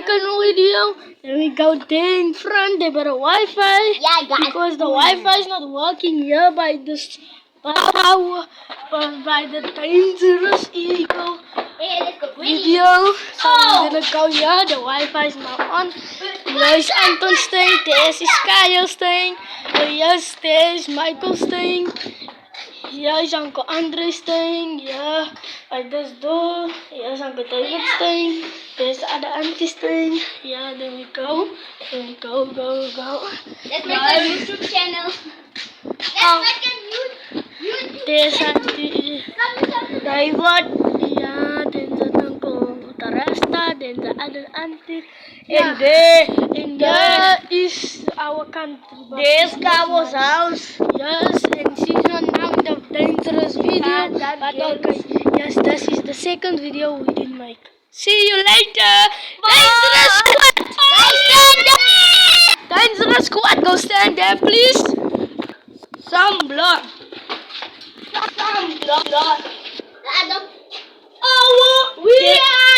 second video. Then we go there in front. They got a Wi-Fi. Yeah, guys. Because the Wi-Fi is not working here by this power, but by the dangerous ego Hey, let's go. video. So we're gonna go here. The Wi-Fi is now on. Here's Anton's thing. There's Kyle's thing. There's Michael's thing. Here's Uncle Andre's thing. Yeah, by this door. Here's Uncle David's thing. There's the other auntie's thing. Yeah, then we go. Then we go. Let's make a YouTube channel. Let's make a YouTube. There's Auntie David. Yeah, then the Uncle Tarasta. Then the other auntie. Yeah. And there is our country. There's Cabo's house. Yes, and she's not now in the dangerous video. But okay, yes, this is the second video we didn't make. See you later. Dangerous squad. Dangerous squad, go stand there, please. Some blood. Oh, we are.